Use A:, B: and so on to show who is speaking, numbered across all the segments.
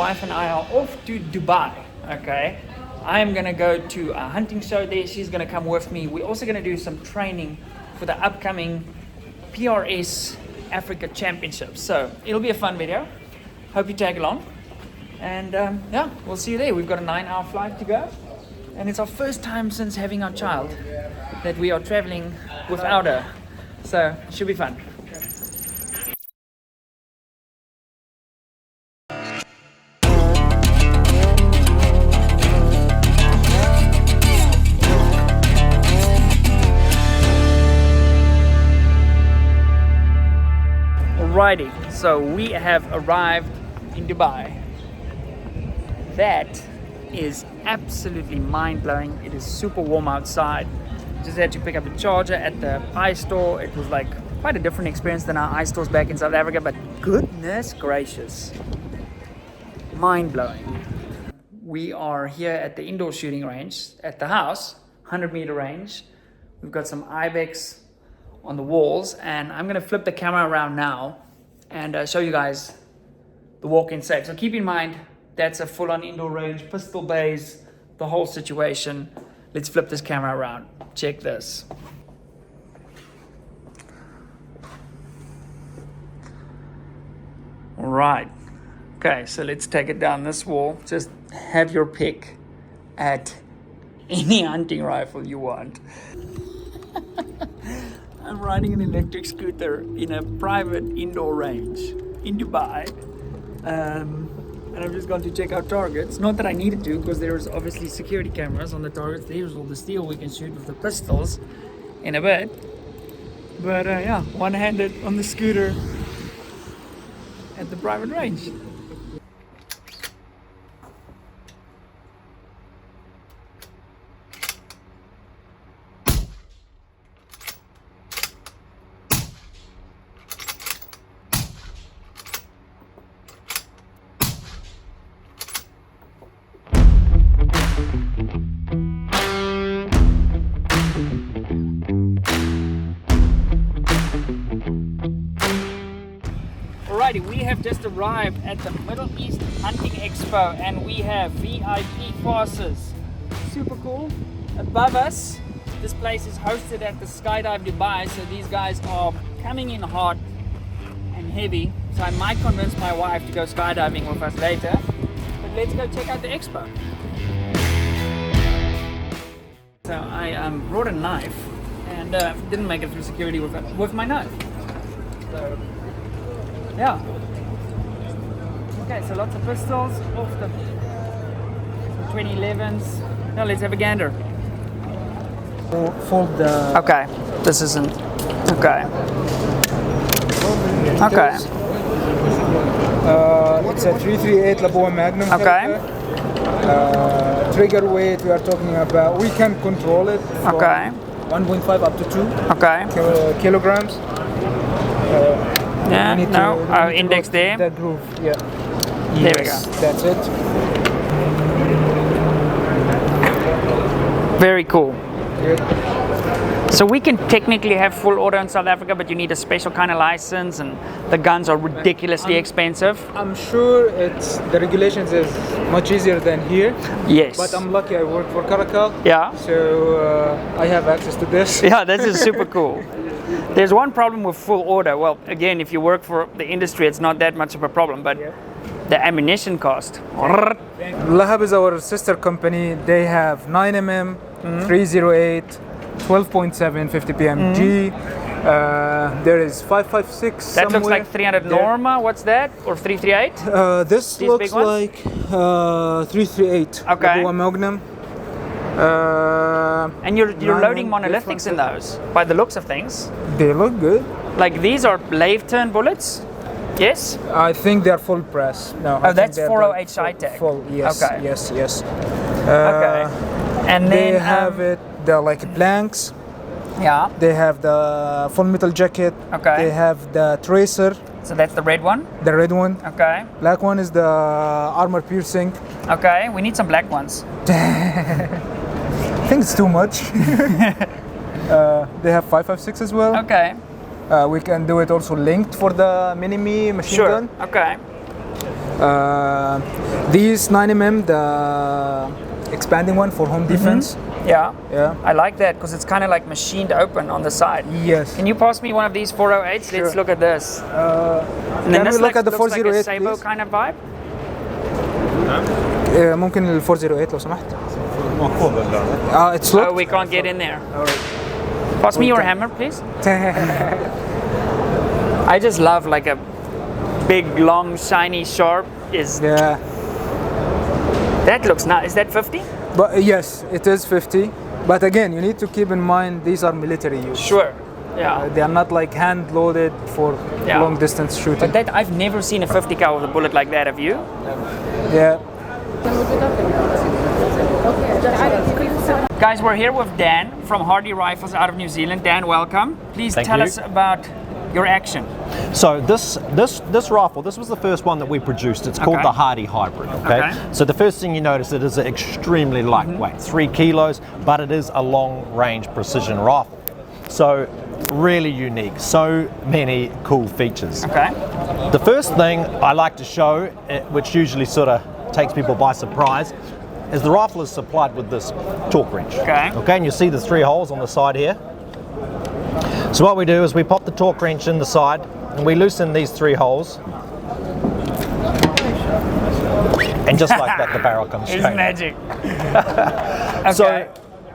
A: wife and I are off to Dubai, okay? I am gonna go to a hunting show there. She's gonna come with me. We're also gonna do some training for the upcoming PRS Africa Championship. So it'll be a fun video. Hope you tag along. And yeah, we'll see you there. We've got a 9-hour flight to go. And it's our first time since having our child that we are traveling without her. So it should be fun. Alrighty, so we have arrived in Dubai. That is absolutely mind-blowing. It is super warm outside. Just had to pick up a charger at the iStore. It was like quite a different experience than our iStores back in South Africa, but goodness gracious, mind-blowing. We are here at the indoor shooting range at the house, 100-meter range. We've got some ibex on the walls, and I'm gonna flip the camera around now and show you guys the walk-in safe. So keep in mind, that's a full-on indoor range, pistol bays, the whole situation. Let's flip this camera around. Check this. All right. Okay, so let's take it down this wall. Just have your pick at any hunting rifle you want. I'm riding an electric scooter in a private indoor range in Dubai. And I'm just going to check out targets. Not that I needed to, because there's obviously security cameras on the targets. There's all the steel we can shoot with the pistols in a bit. But yeah, one-handed on the scooter at the private range. Alrighty, we have just arrived at the Middle East Hunting Expo and we have VIP passes. Super cool. Above us, this place is hosted at the Skydive Dubai, so these guys are coming in hot and heavy. So I might convince my wife to go skydiving with us later. But let's go check out the expo. So I brought a knife and didn't make it through security with my knife. So yeah. Okay, so lots of pistols off the 2011s. Now let's have a gander.
B: Fold the...
A: Okay, this isn't... Okay. Okay.
B: It's a 338 Labuan Magnum.
A: Okay.
B: Trigger weight, we are talking about, we can control it from
A: Okay.
B: 1.5 up to 2
A: Okay.
B: kilograms.
A: Yeah,
B: we need
A: no,
B: to,
A: our index there.
B: The groove, yeah.
A: There we
B: Yes,
A: go.
B: that's it.
A: Very cool.
B: Good.
A: So we can technically have full auto in South Africa, but you need a special kind of license and the guns are ridiculously expensive.
B: I'm sure the regulations is much easier than here.
A: Yes.
B: But I'm lucky I work for Caracal.
A: Yeah.
B: So I have access to this.
A: Yeah, this is super cool. There's one problem with full auto. Well, again, if you work for the industry, it's not that much of a problem, but the ammunition cost.
B: Lahab is our sister company. They have 9mm, 308, 12.7, 50 PMG. There is 5.56.
A: That looks like 300
B: there.
A: Norma. What's that? Or 338?
B: This
A: These
B: looks
A: big ones?
B: like 338.
A: Okay.
B: Labuan Magnum.
A: And you're
B: 9mm,
A: loading monolithics in those, by the looks of things.
B: They look good.
A: Like these are lathe turn bullets? Yes?
B: I think they're full press. No.
A: Oh, that's 40H Sci-Tech.
B: Full, yes.
A: Okay.
B: Yes, yes.
A: Okay. And
B: They
A: then
B: have it, they're like blanks.
A: Yeah.
B: They have the full metal jacket.
A: Okay.
B: They have the tracer,
A: So that's the red one?
B: the red one.
A: Okay.
B: Black one is the armor piercing.
A: Okay, we need some black ones.
B: I think it's too much. They have 5.56 as well.
A: Okay.
B: We can do it also linked for the mini-me machine
A: Sure.
B: gun.
A: Okay.
B: These 9mm, the expanding one for home defense.
A: Yeah.
B: Yeah.
A: I like that because it's kind of like machined open on the side.
B: Yes.
A: Can you pass me one of these 408s? Let's look at this. And then
B: Can
A: this
B: we look at the
A: looks like
B: 408,
A: a Sabo
B: please?
A: kind of vibe.
B: ممكن ال 408 لو سمحت. It's
A: Oh,
B: locked.
A: we can't get in there. Pass me your hammer, please. I just love like a big, long, shiny, sharp.
B: Yeah.
A: That looks nice. Is that 50?
B: But yes, it is 50. But again, you need to keep in mind these are military use.
A: Sure. Yeah.
B: They are not like hand loaded for
A: Yeah.
B: long distance shooting.
A: But that I've never seen a 50 cal with a bullet like that. Have you?
B: Yeah.
A: Guys, we're here with Dan from Hardy Rifles out of New Zealand. Dan, welcome. Please
C: Thank
A: tell
C: you.
A: us about your action.
C: So this rifle, this was the first one that we produced. It's called
A: Okay.
C: the Hardy Hybrid. Okay?
A: Okay.
C: So the first thing you notice, it is extremely lightweight, 3 kilos, but it is a long-range precision rifle. So really unique. So many cool features.
A: Okay.
C: The first thing I like to show, which usually sort of takes people by surprise, is the rifle is supplied with this torque wrench.
A: Okay.
C: Okay, and you see the 3 holes on the side here. So what we do is we pop the torque wrench in the side and we loosen these 3 holes. And just like that, the barrel comes
A: It's
C: straight.
A: magic. Okay.
C: So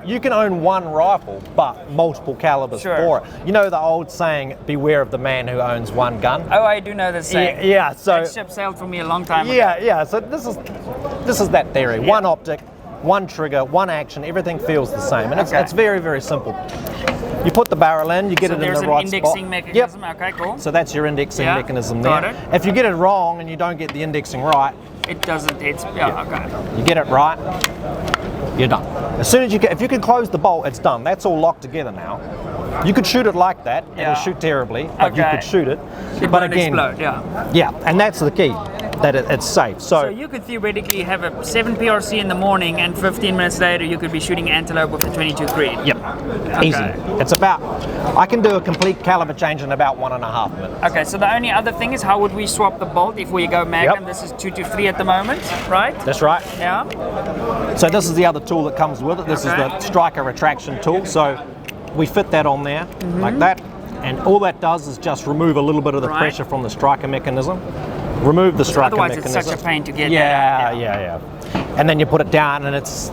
C: you can own one rifle, but multiple calibers
A: Sure.
C: for it. You know the old saying, beware of the man who owns one gun?
A: Oh, I do know the saying.
C: Yeah, so
A: That ship sailed for me a long time ago.
C: yeah. So this is that theory. One optic, one trigger, one action. Everything feels the same, and
A: Okay.
C: it's very, very simple. You put the barrel in, you get
A: So
C: it in
A: there's
C: the
A: an
C: right
A: indexing
C: spot.
A: mechanism.
C: Yep.
A: Okay, cool.
C: So that's your indexing
A: Yeah,
C: mechanism
A: got
C: there.
A: it.
C: If you get it wrong and you don't get the indexing right,
A: It doesn't. It's okay.
C: you get it right, you're done. As soon as if you can close the bolt, it's done. That's all locked together now. You could shoot it like that, and it'll
A: Yeah.
C: shoot terribly, but you
A: Okay.
C: could shoot it.
A: It
C: but
A: won't
C: again,
A: explode. Yeah.
C: yeah, and that's the key, that it's safe.
A: So you could theoretically have a 7 PRC in the morning, and 15 minutes later you could be shooting antelope with a 22 Creed.
C: Yep, easy. It's about, I can do a complete caliber change in about 1.5 minutes.
A: Okay, so the only other thing is how would we swap the bolt if we go Magnum?
C: Yep.
A: This is 223 at the moment, right?
C: That's right.
A: Yeah.
C: So this is the other tool that comes with it. This is
A: Okay.
C: the striker retraction tool. So we fit that on there like that, and all that does is just remove a little bit of the
A: Right.
C: pressure from the striker mechanism. Remove the striker
A: Otherwise
C: mechanism.
A: it's such a pain to get
C: Yeah,
A: that.
C: yeah. And then you put it down, and it's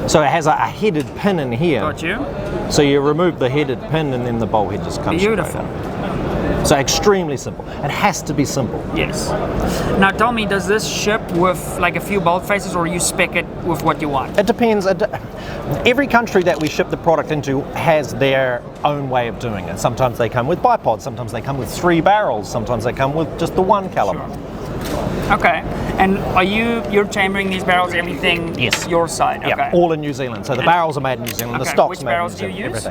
C: So it has a headed pin in here.
A: Got you.
C: So you remove the headed pin, and then the bolt head just comes straight
A: Beautiful.
C: out. So extremely simple. It has to be simple.
A: Yes. Now tell me, does this ship with like a few bolt faces, or you spec it with what you want?
C: It depends. Every country that we ship the product into has their own way of doing it. Sometimes they come with bipods, sometimes they come with 3 barrels, sometimes they come with just the 1 caliber.
A: Okay. And you're chambering these barrels, everything
C: Yes.
A: your side? Okay.
C: Yeah, all in New Zealand. So the barrels are made in New Zealand, the
A: Okay,
C: stock's
A: which
C: made in
A: barrels
C: New
A: do you
C: Zealand,
A: use?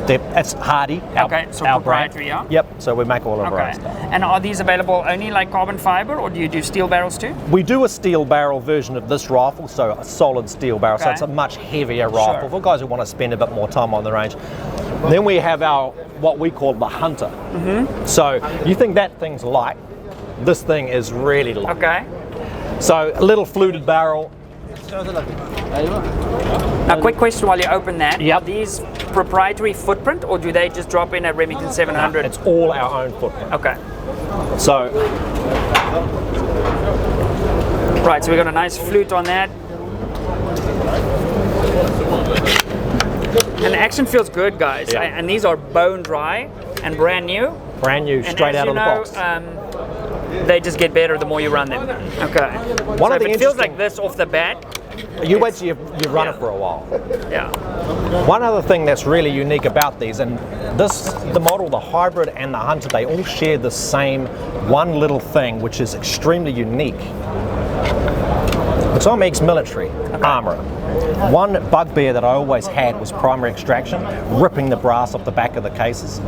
C: everything. It's Hardy,
A: Okay, so
C: our brand.
A: proprietary, yeah?
C: Yep, so we make all of our
A: Okay.
C: own stuff.
A: And are these available only like carbon fiber, or do you do steel barrels too?
C: We do a steel barrel version of this rifle, so a solid steel barrel, so
A: Okay.
C: it's a much heavier rifle
A: Sure.
C: for guys who want to spend a bit more time on the range. Then we have our, what we call the Hunter. So you think that thing's light, this thing is really light.
A: Okay.
C: So a little fluted barrel.
A: Now, quick question while you open that.
C: Yep.
A: Are these proprietary footprint, or do they just drop in at Remington 700?
C: It's all our own footprint.
A: Okay.
C: So
A: Right, so we got a nice flute on that. And the action feels good, guys.
C: Yeah.
A: And these are bone dry and brand new.
C: brand new,
A: And
C: straight
A: as
C: out
A: you
C: of the
A: know,
C: box.
A: They just get better the more you run them. Okay.
C: One
A: So
C: of
A: if
C: the
A: it feels
C: interesting-
A: like this off the bat,
C: You wait till you run
A: yeah.
C: it for a while.
A: yeah.
C: One other thing that's really unique about these, and the model, the Hybrid and the Hunter, they all share the same one little thing, which is extremely unique. It's on ex-military armourer. One bugbear that I always had was primary extraction, ripping the brass off the back of the cases.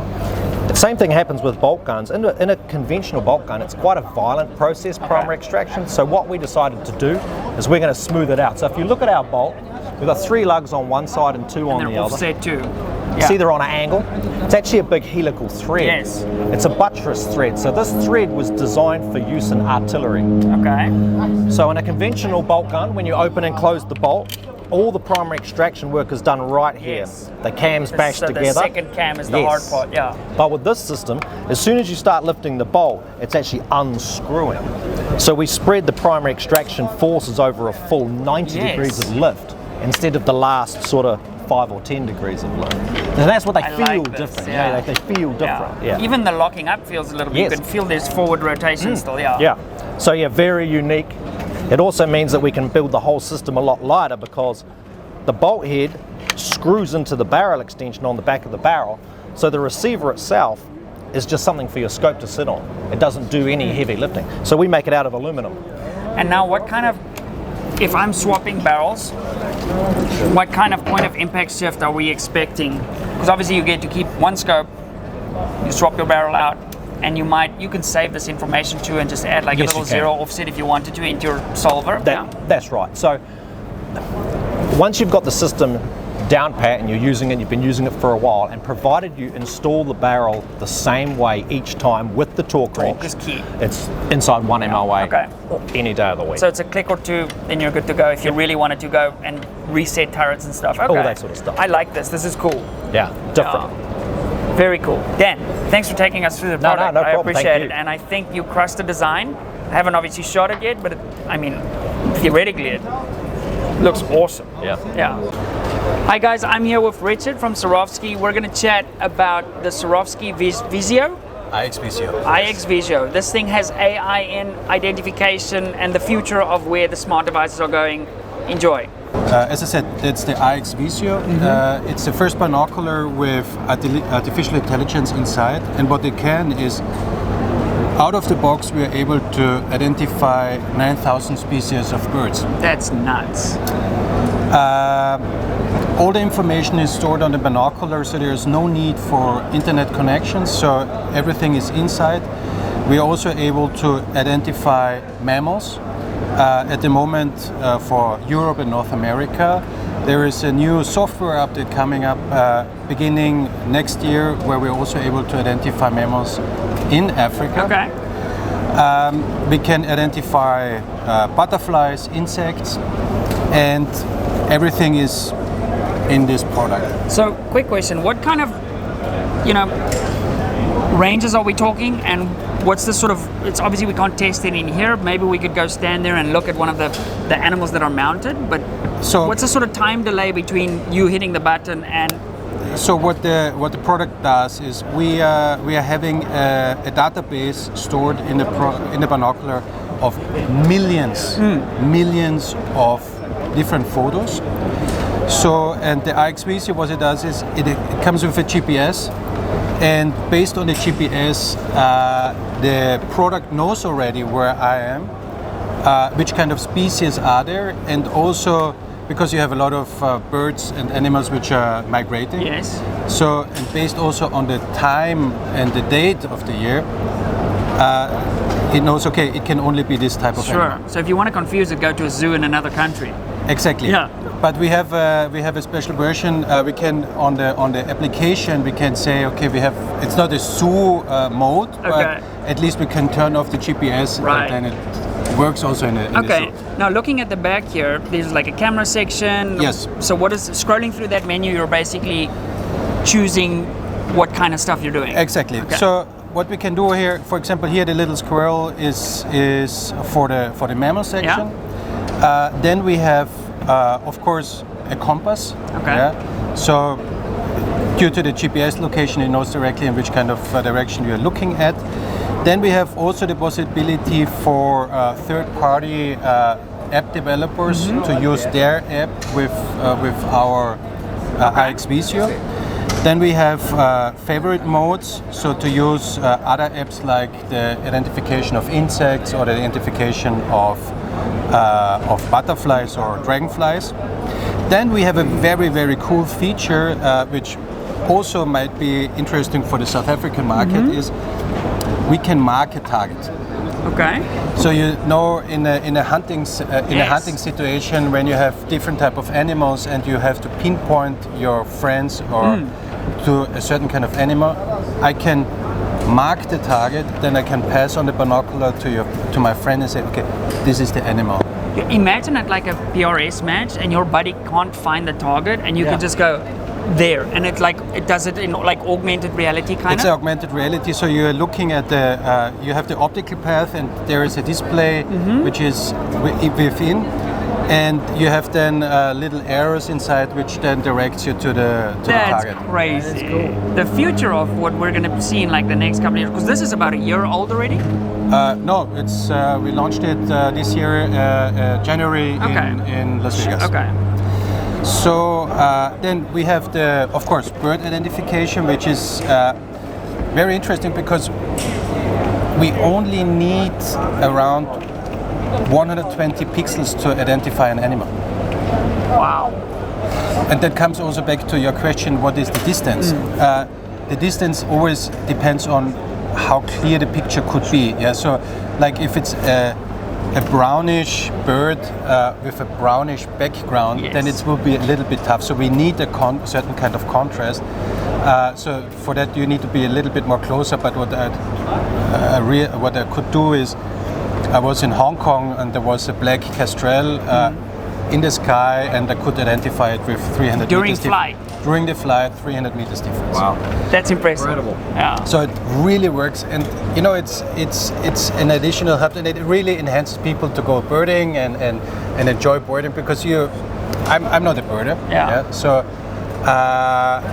C: The same thing happens with bolt guns. In a conventional bolt gun, it's quite a violent process, primary extraction. So what we decided to do is we're going to smooth it out. So if you look at our bolt, we've got 3 lugs on one side and 2 on
A: And
C: the
A: they're
C: other.
A: offset too.
C: See, they're on an angle. It's actually a big helical thread.
A: Yes.
C: It's a buttress thread. So this thread was designed for use in artillery.
A: Okay.
C: So in a conventional bolt gun, when you open and close the bolt, all the primary extraction work is done right here.
A: Yes.
C: The cams bashed together.
A: The second cam is the hard part, yeah.
C: But with this system, as soon as you start lifting the bolt, it's actually unscrewing. So we spread the primary extraction forces over a full 90 degrees of lift instead of the last sort of 5 or 10 degrees of lift. And that's what they feel different. Yeah, they feel different. Yeah.
A: Even the locking up feels a little bit, you can feel there's forward rotation still,
C: Yeah. So yeah, very unique. It also means that we can build the whole system a lot lighter because the bolt head screws into the barrel extension on the back of the barrel. So the receiver itself is just something for your scope to sit on. It doesn't do any heavy lifting. So we make it out of aluminum.
A: And now what kind of, if I'm swapping barrels, what kind of point of impact shift are we expecting? Because obviously you get to keep one scope, you swap your barrel out, and you can save this information too and just add like a little zero offset if you wanted to into your solver.
C: That's right. So once you've got the system down pat and you're using it, you've been using it for a while, and provided you install the barrel the same way each time with the torque wrench,
A: is key.
C: It's inside 1 MOA any day of the week.
A: So it's a click or two, then you're good to go if you really wanted to go and reset turrets and stuff.
C: All that sort of stuff.
A: I like this. This is cool.
C: Yeah, different.
A: Very cool. Dan, thanks for taking us through the product.
C: No
A: I
C: problem.
A: appreciate it. And I think you crushed the design. I haven't obviously shot it yet, but theoretically it looks awesome. Yeah. Hi guys, I'm here with Richard from Swarovski. We're going to chat about the Swarovski Visio.
D: IX Visio.
A: IX Visio. This thing has AI in identification and the future of where the smart devices are going. Enjoy.
D: As I said, it's the IX Visio. It's the first binocular with artificial intelligence inside, and what it can is, out of the box, we are able to identify 9,000 species of birds.
A: That's nuts.
D: All the information is stored on the binocular, so there's no need for internet connections, so everything is inside. We are also able to identify mammals. At the moment, for Europe and North America, there is a new software update coming up beginning next year, where we're also able to identify mammals in Africa.
A: Okay.
D: We can identify butterflies, insects, and everything is in this product.
A: So, quick question: what kind of, ranges are we talking, and what's the sort of? It's obviously we can't test it in here. Maybe we could go stand there and look at one of the animals that are mounted. But what's the sort of time delay between you hitting the button and?
D: So what the product does is we are having a database stored in the binocular of millions of different photos. So, and the IX Visio, what it does is it comes with a GPS, and based on the GPS, the product knows already where I am, which kind of species are there, and also because you have a lot of birds and animals which are migrating.
A: Yes.
D: So, and based also on the time and the date of the year, it knows, okay, it can only be this type of animal.
A: So if you want to confuse it, go to a zoo in another country.
D: Exactly.
A: Yeah.
D: But we have a special version. We can on the application we can say, okay, it's not a zoo mode, but at least we can turn off the GPS, and then it works also in a zoo.
A: Now looking at the back here, there's like a camera section.
D: Yes.
A: So what is scrolling through that menu? You're basically choosing what kind of stuff you're doing.
D: Exactly.
A: Okay.
D: So what we can do here, for example, here the little squirrel is for the mammal section. Then we have, of course, a compass.
A: Okay.
D: Yeah? So due to the GPS location, it knows directly in which kind of direction you are looking at. Then we have also the possibility for third-party app developers to use their app with our IX Visio. Then we have favorite modes, so to use other apps like the identification of insects or the identification of butterflies or dragonflies. Then we have a very, very cool feature which also might be interesting for the South African market is we can mark a target.
A: Okay.
D: So in a hunting situation when you have different type of animals and you have to pinpoint your friends or to a certain kind of animal, I can mark the target, then I can pass on the binocular to my friend and say, okay, this is the animal.
A: Imagine it like a PRS match, and your buddy can't find the target, and you can just go there, and it does it in like augmented reality kind
D: It's
A: of.
D: augmented reality. So you're looking at you have the optical path, and there is a display which is within, and you have then little arrows inside, which then directs you to the target.
A: That's crazy. The future of what we're going to see in like the next couple of years, because this is about a year old already.
D: No, it's we launched it this year, January in Las Vegas.
A: Okay.
D: So then we have of course, bird identification, which is very interesting because we only need around 120 pixels to identify an animal.
A: Wow.
D: And that comes also back to your question, what is the distance? The distance always depends on how clear the picture could be. Yeah. So, like if it's a brownish bird with a brownish background, then it will be a little bit tough. So we need a certain kind of contrast. So for that you need to be a little bit more closer. But what I could do is, I was in Hong Kong and there was a black kestrel in the sky, and I could identify it with 300
A: During
D: meters
A: flight?
D: During the flight, 300 meters difference.
C: Wow.
A: That's impressive.
C: Incredible.
A: Yeah.
D: So it really works, and you know it's an additional help, and it really enhances people to go birding and enjoy birding, because I'm not a birder.
A: Yeah.
D: So,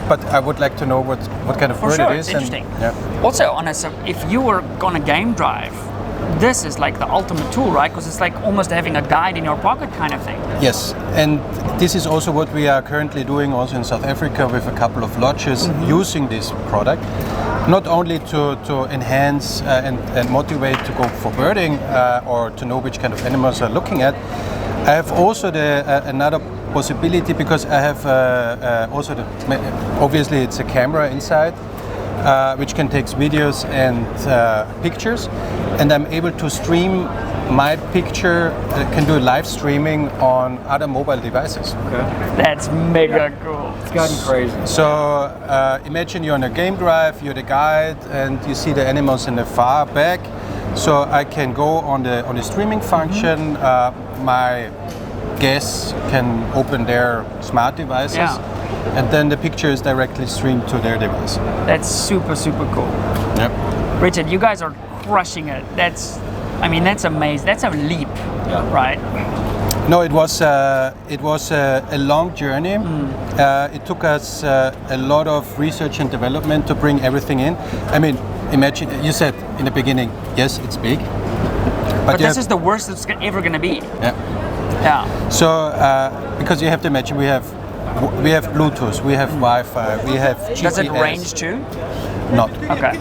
D: but I would like to know what kind of
A: For
D: bird
A: sure,
D: it is.
A: it's interesting.
D: And,
A: Also, if you were on a game drive, this is like the ultimate tool, right? Because it's like almost having a guide in your pocket kind of thing.
D: Yes, and this is also what we are currently doing also in South Africa with a couple of lodges using this product, not only to enhance and motivate to go for birding or to know which kind of animals are looking at. I have also another possibility, because I have also obviously it's a camera inside, which can take videos and pictures, and I'm able to stream my picture, can do live streaming on other mobile devices.
A: That's mega cool.
C: It's gotten crazy.
D: So imagine you're on a game drive, you're the guide, and you see the animals in the far back. So I can go on the streaming function. My guests can open their smart devices, and then the picture is directly streamed to their device.
A: That's super, super cool.
D: Yep.
A: Richard, you guys are crushing it. That's amazing. That's a leap, right?
D: No, it was a long journey. It took us a lot of research and development to bring everything in. I mean, imagine, you said in the beginning, yes, it's big,
A: but this is the worst it's ever going to be. Yeah.
D: So because you have to imagine, we have Bluetooth, we have Wi-Fi, we have GPS.
A: Does it range too?
D: Not.
A: Okay.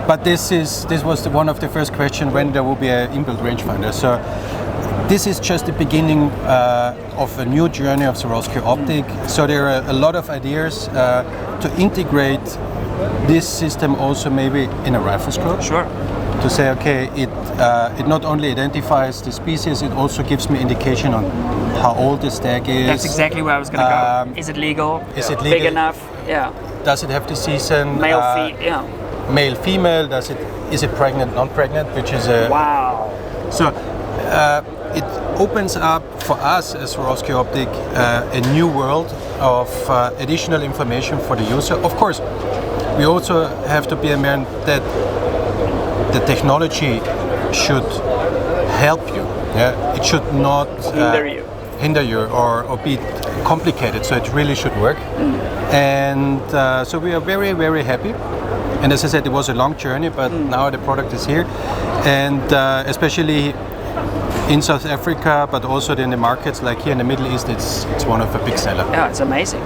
D: But this was one of the first questions, when there will be an inbuilt rangefinder. So this is just the beginning of a new journey of Swarovski Optik. So there are a lot of ideas to integrate this system also maybe in a rifle scope.
A: Sure.
D: To say, okay, it not only identifies the species, it also gives me indication on how old the stag is.
A: That's exactly where I was going to go. Is it legal?
D: Is it legal?
A: Big enough? Yeah.
D: Does it have the season?
A: Male, yeah.
D: Male, female? Is it pregnant, non-pregnant? Which is a
A: wow.
D: So it opens up for us as Swarovski Optik a new world of additional information for the user. Of course, we also have to be aware that the technology should help you. Yeah, it should not hinder you or be complicated. So it really should work. And so we are very, very happy. And as I said, it was a long journey, but now the product is here, and especially in South Africa, but also in the markets like here in the Middle East, it's one of the big sellers.
A: Yeah, it's amazing.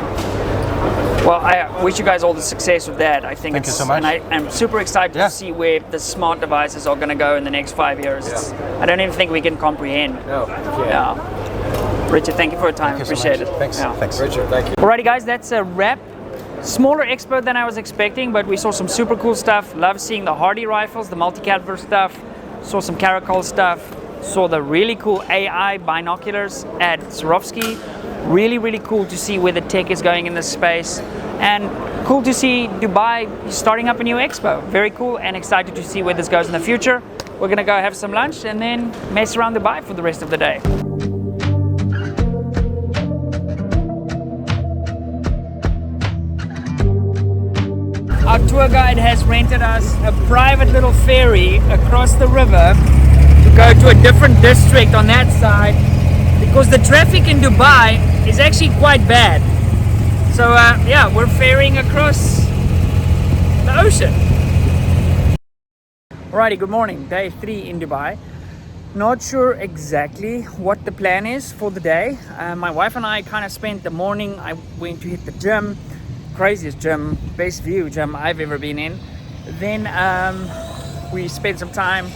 A: Well, I wish you guys all the success with that. I think
D: Thank you so much.
A: And I'm super excited to see where the smart devices are going to go in the next 5 years. I don't even think we can comprehend.
C: No.
A: Yeah. Richard, thank you for your time.
D: Thank you so
A: Appreciate
D: much.
A: it.
D: Thanks.
A: Yeah.
D: Thanks.
C: Richard, thank you.
A: Alrighty, guys, that's a wrap. Smaller expo than I was expecting, but we saw some super cool stuff. Love seeing the Hardy rifles, the multi-caliber stuff. Saw some Caracol stuff. Saw the really cool AI binoculars at Swarovski. Really, really cool to see where the tech is going in this space, and cool to see Dubai starting up a new expo. Very cool, and excited to see where this goes in the future. We're gonna go have some lunch and then mess around Dubai for the rest of the day. Our tour guide has rented us a private little ferry across the river to go to a different district on that side, because the traffic in Dubai is actually quite bad. So yeah, we're ferrying across the ocean. Alrighty, good morning. Day 3 in Dubai. Not sure exactly what the plan is for the day. My wife and I kind of spent the morning. I went to hit the gym. Craziest gym, best view gym I've ever been in. Then we spent some time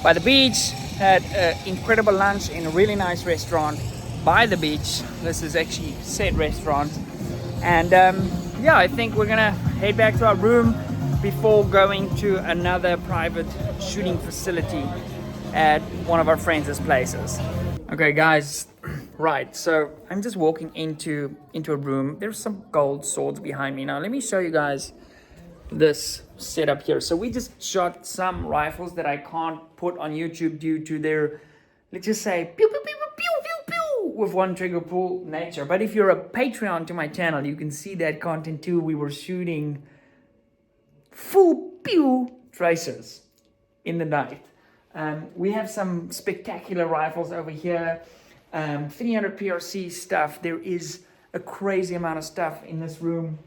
A: by the beach, had an incredible lunch in a really nice restaurant by the beach. This is actually said restaurant. And yeah, I think we're gonna head back to our room before going to another private shooting facility at one of our friends' places. Okay guys, right, so I'm just walking into a room. There's some gold swords behind me. Now let me show you guys this setup here. So we just shot some rifles that I can't put on YouTube due to their, let's just say, pew pew pew pew pew pew with one trigger pull nature. But if you're a Patreon to my channel, you can see that content too. We were shooting full pew tracers in the night. We have some spectacular rifles over here. 300 PRC stuff. There is a crazy amount of stuff in this room.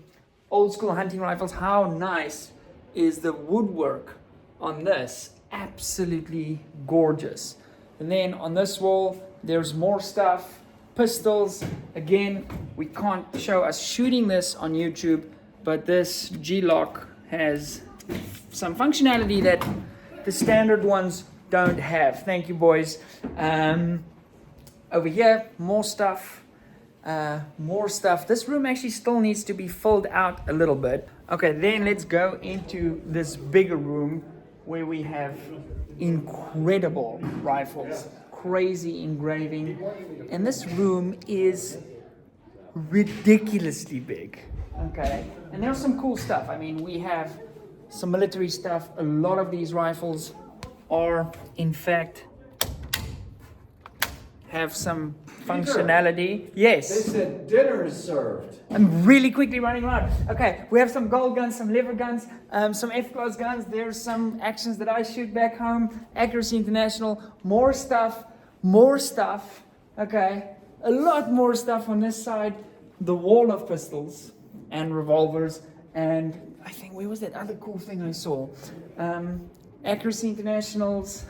A: Old school hunting rifles. How nice is the woodwork on this? Absolutely gorgeous. And then on this wall, there's more stuff. Pistols. Again, we can't show us shooting this on YouTube, but this G-Lock has some functionality that the standard ones don't have. Thank you, boys. Over here, more stuff. This room actually still needs to be filled out a little bit. Okay, then let's go into this bigger room where we have incredible rifles, crazy engraving, and this room is ridiculously big. Okay, and there's some cool stuff. I mean, we have some military stuff. A lot of these rifles are, in fact, have some functionality. Yes.
E: They said dinner is served.
A: I'm really quickly running around. Okay, we have some gold guns, some lever guns, some F-class guns. There's some actions that I shoot back home. Accuracy International. More stuff. Okay, a lot more stuff on this side. The wall of pistols and revolvers, and I think, where was that other cool thing I saw? Accuracy Internationals,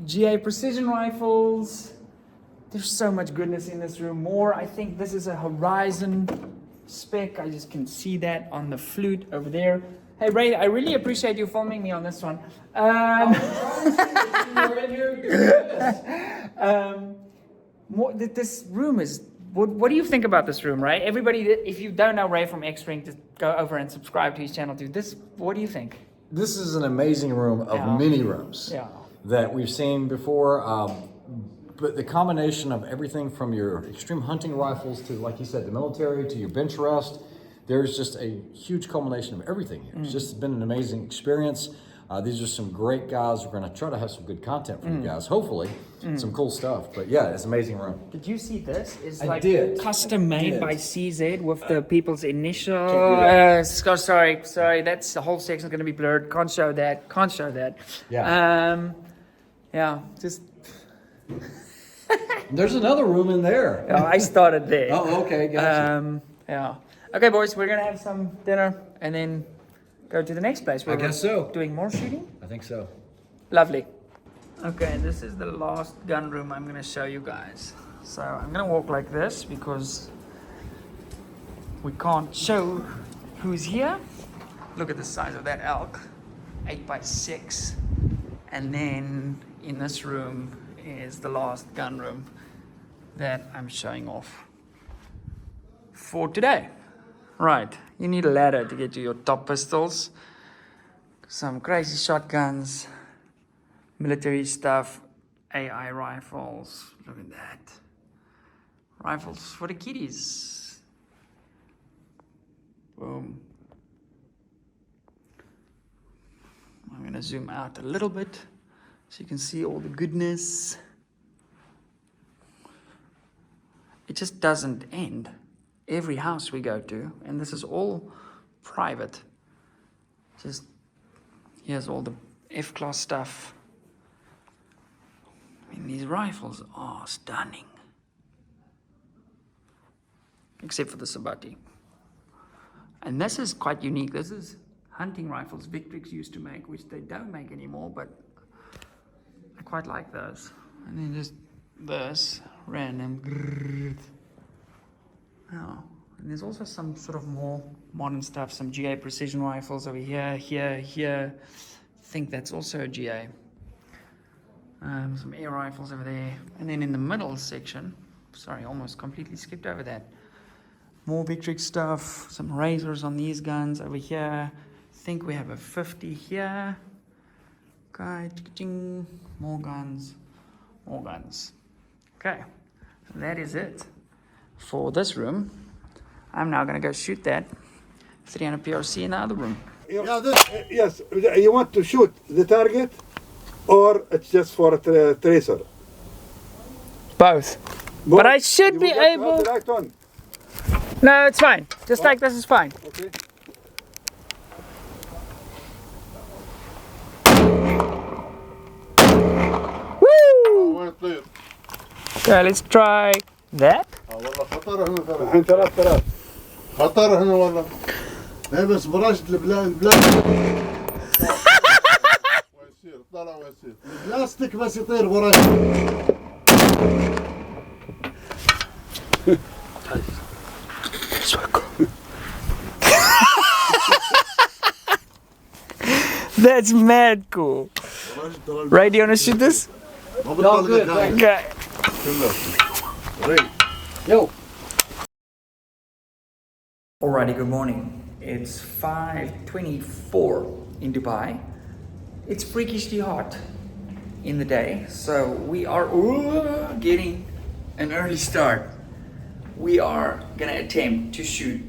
A: GA precision rifles. There's so much goodness in this room. More, I think this is a Horizon spec. I just can see that on the flute over there. Hey Ray, I really appreciate you filming me on this one. This room is, what do you think about this room, Ray? Everybody, if you don't know Ray from X-Ring, just go over and subscribe to his channel too. What do you think?
E: This is an amazing room of many rooms that we've seen before. But the combination of everything from your extreme hunting rifles to, like you said, the military, to your bench rest, there's just a huge culmination of everything here. It's just been an amazing experience. These are some great guys. We're going to try to have some good content for you guys, hopefully. Some cool stuff. But yeah, it's an amazing room.
A: Did you see this? It's like
E: did.
A: custom made by CZ with the people's initial. Sorry, that's the whole section's going to be blurred. Can't show that.
E: Yeah.
A: Yeah, just.
E: There's another room in there.
A: Oh, I started there.
E: Oh, okay, gotcha.
A: Yeah. Okay, boys, we're gonna have some dinner and then go to the next place.
E: I guess so.
A: Doing more shooting.
E: I think so.
A: Lovely. Okay, this is the last gun room I'm gonna show you guys. So I'm gonna walk like this because we can't show who's here. Look at the size of that elk, 8x6, and then in this room is the last gun room that I'm showing off for today. Right, you need a ladder to get to your top pistols, some crazy shotguns, military stuff, AI rifles. Look at that. Rifles for the kiddies. Boom. I'm going to zoom out a little bit so you can see all the goodness. It just doesn't end. Every house we go to, and this is all private. Just here's all the F-class stuff. I mean, these rifles are stunning. Except for the Sabati. And this is quite unique. This is hunting rifles Victrix used to make, which they don't make anymore, but I quite like those. And then just this random. Oh, and there's also some sort of more modern stuff, some GA precision rifles over here, here. I think that's also a GA. Some air rifles over there. And then in the middle section, sorry, almost completely skipped over that. More Victrix stuff, some razors on these guns over here. I think we have a 50 here. Okay, more guns, more guns. Okay, so that is it for this room. I'm now gonna go shoot that 300 PRC in the other room.
F: Yeah, yes, you want to shoot the target or it's just for a tracer?
A: Both. But I should be able...
F: The right one.
A: No, it's fine. Just like this is fine.
F: Okay.
A: Woo! Okay, let's try that.
F: الحين ثلاث
G: خطر هنا والله. ايه بس برشت ويصير طلع ويصير البلاستيك بس يطير برشت.
A: That's mad cool. Ray, do you want to shoot this?
G: No, good.
A: Okay.
G: Yo.
A: Alrighty, good morning. It's 5:24 in Dubai. It's freakishly hot in the day, so we are getting an early start. We are gonna attempt to shoot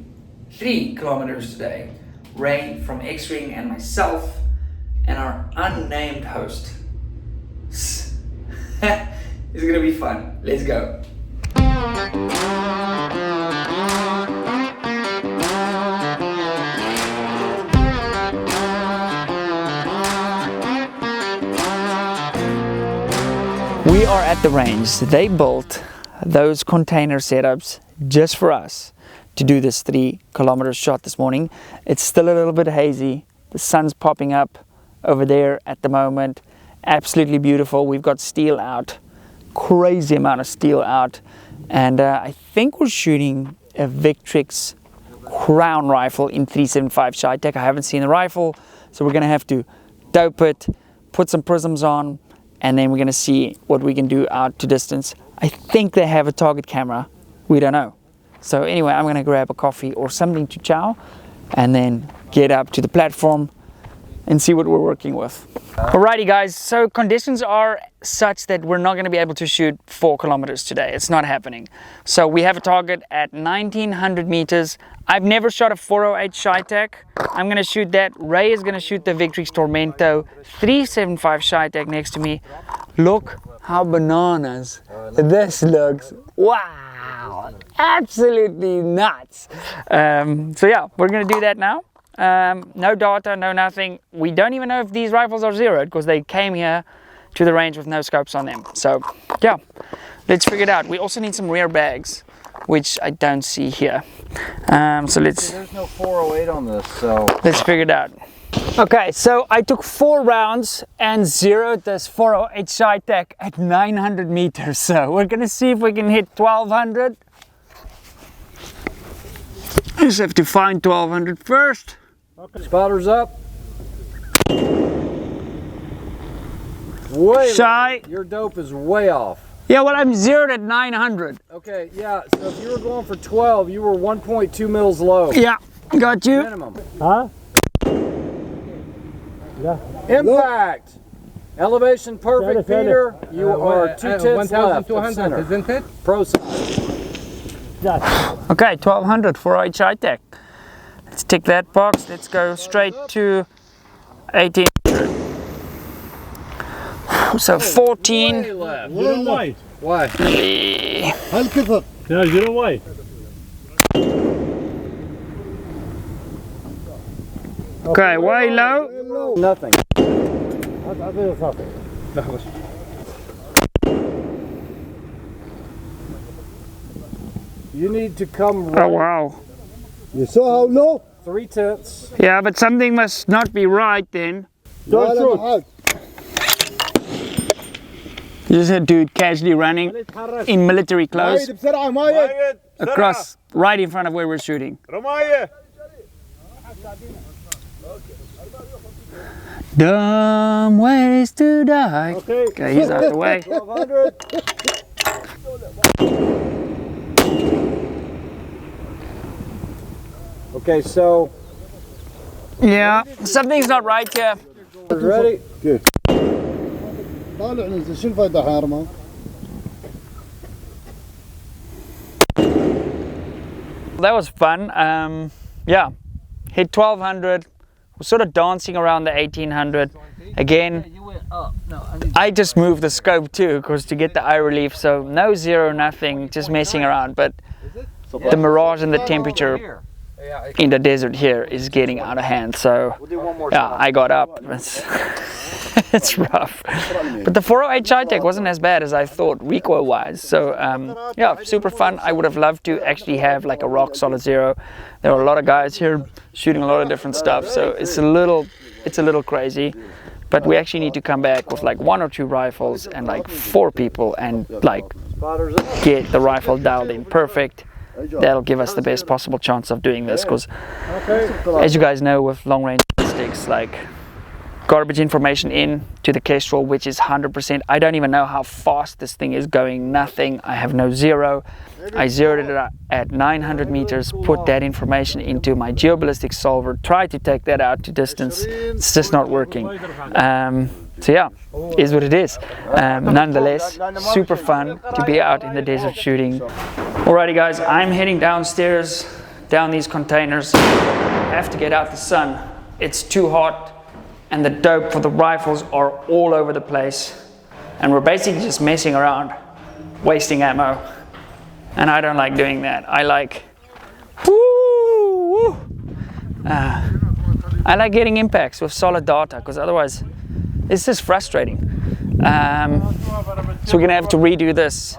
A: 3 kilometers today. Ray from X-Ring and myself and our unnamed host. It's gonna be fun. Let's go. We are at the range. They built those container setups just for us to do this 3 kilometer shot this morning. It's still a little bit hazy. The sun's popping up over there at the moment. Absolutely beautiful. We've got steel out, crazy amount of steel out, and I think we're shooting a Victrix Crown rifle in 375 Shytech. I haven't seen the rifle, so we're gonna have to dope it, put some prisms on, and then we're gonna see what we can do out to distance. I think they have a target camera. We don't know. So anyway, I'm gonna grab a coffee or something to chow and then get up to the platform and see what we're working with. Alrighty guys, so conditions are such that we're not gonna be able to shoot 4 kilometers today. It's not happening. So we have a target at 1900 meters. I've never shot a 408 Shytech. I'm gonna shoot that. Ray is gonna shoot the Victrix Tormento 375 Shytech next to me. Look how bananas this looks. Wow, absolutely nuts. So yeah, we're gonna do that now. No data, no nothing. We don't even know if these rifles are zeroed because they came here to the range with no scopes on them. So yeah, let's figure it out. We also need some rear bags, which I don't see here. So let's...
C: There's no 408 on this, so...
A: Let's figure it out. Okay, so I took 4 rounds and zeroed this 408 Shytech at 900 meters. So we're gonna see if we can hit 1200. I just have to find 1200 first.
C: Okay. Spotters up. Way
A: Shy.
C: low. Your dope is way off.
A: Yeah, well, I'm zeroed at 900.
C: Okay, yeah, so if you were going for 12, you were 1.2 mils low.
A: Yeah, got you.
C: Minimum.
B: Huh? Yeah.
C: Impact. Elevation perfect, Peter. You are 2 tenths left of
D: 1,200,
C: center.
D: isn't it?
C: Process.
A: Okay, 1200 for HI Tech. Let's tick that box. Let's go straight to 1800. So 14.
G: You don't wait.
D: Why?
G: هالكثر.
H: No, you don't wait.
A: Okay, way low.
D: Nothing. You need to come
A: Oh wow.
G: You saw how low?
D: 3/10.
A: Yeah, but something must not be right then.
G: Don't shoot.
A: You just had a dude casually running in military clothes
G: بسرعة مايد.
A: across right in front of where we're shooting.
G: رماية.
A: Dumb ways to die. Okay, he's out the way.
D: 1200. Okay, so
A: Yeah, something's not right here.
D: ready?
G: طالع نزل شو الفايدة حارمة؟
A: That was fun. Yeah, hit 1200. We're sort of dancing around the 1800. Again, I just moved the scope too, because to get the eye relief. So no zero, nothing, just messing around. But the mirage and the temperature in the desert here is getting out of hand. So yeah, I got up. It's rough. But the 408 Tech wasn't as bad as I thought recoil wise. So yeah, super fun. I would have loved to actually have like a rock solid zero. There are a lot of guys here shooting a lot of different stuff. So it's a little crazy. But we actually need to come back with like 1 or 2 rifles and like 4 people and like get the rifle dialed in perfect. That'll give us the best possible chance of doing this, because as you guys know, with long range sticks, like garbage information in to the Kestrel, which is 100%. I don't even know how fast this thing is going. Nothing. I have no zero. I zeroed it at 900 meters, put that information into my geoballistic solver, tried to take that out to distance. It's just not working. So yeah, is what it is. Nonetheless, super fun to be out in the desert shooting. Alrighty guys, I'm heading downstairs, down these containers. I have to get out the sun. It's too hot and the dope for the rifles are all over the place. And we're basically just messing around, wasting ammo. And I don't like doing that. I like, I like getting impacts with solid data, because otherwise it's just frustrating. So we're gonna have to redo this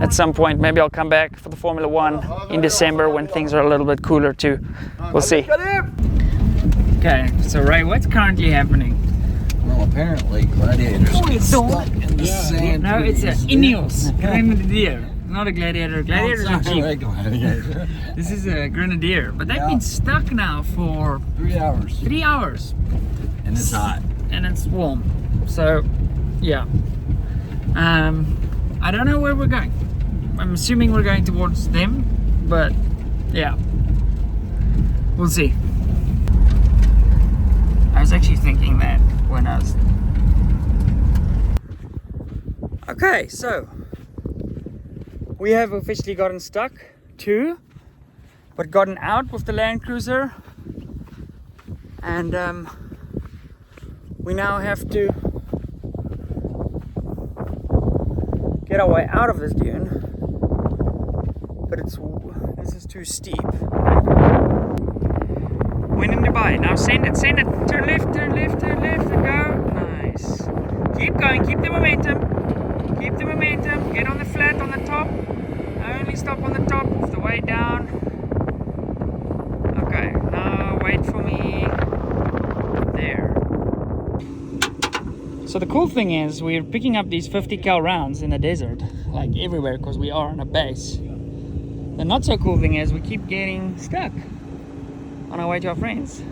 A: at some point. Maybe I'll come back for the Formula 1 in December when things are a little bit cooler too. We'll see. Okay, so Ray, what's currently happening?
E: Well, apparently gladiators get stuck in the sand.
A: No, it's an Ineos Grenadier, not a gladiator. Gladiators are cheap.
E: Gladiator.
A: This is a Grenadier, but they've been stuck now for
E: 3 hours.
A: 3 hours.
E: And it's hot.
A: And it's warm. So, yeah. I don't know where we're going. I'm assuming we're going towards them, but yeah. We'll see. I was actually thinking that when I was... Okay, so we have officially gotten stuck too, but gotten out with the Land Cruiser, and we now have to get our way out of this dune, but this is too steep. When in Dubai, now send it, turn left, and go. Nice. Keep going, keep the momentum, get on the flat on the top, only stop on the top of the way down. Okay, now wait for me there. So the cool thing is we're picking up these 50 cal rounds in the desert, like everywhere, because we are on a base. The not so cool thing is we keep getting stuck on our way to our friends.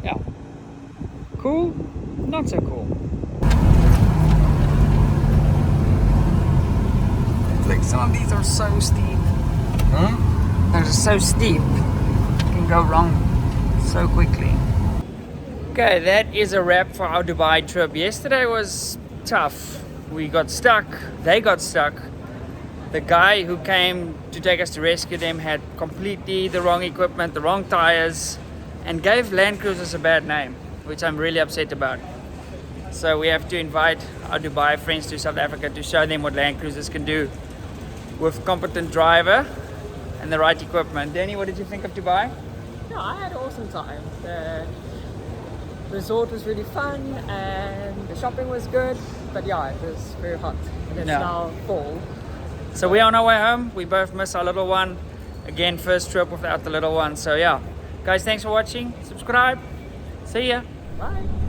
A: Yeah, cool, not so cool. Like some of these are so steep. They're so steep, it can go wrong so quickly. Okay, that is a wrap for our Dubai trip. Yesterday was tough. We got stuck, they got stuck. the guy who came to take us to rescue them had completely the wrong equipment, the wrong tires, and gave Land Cruisers a bad name, which I'm really upset about. So we have to invite our Dubai friends to South Africa to show them what Land Cruisers can do with competent driver and the right equipment. Danny, what did you think of Dubai?
H: No, I had an awesome time. The resort was really fun and the shopping was good, but yeah, it was very hot and it's now fall.
A: So we're on our way home. We both miss our little one. Again, first trip without the little one. So yeah, guys, thanks for watching. Subscribe. See ya.
H: Bye.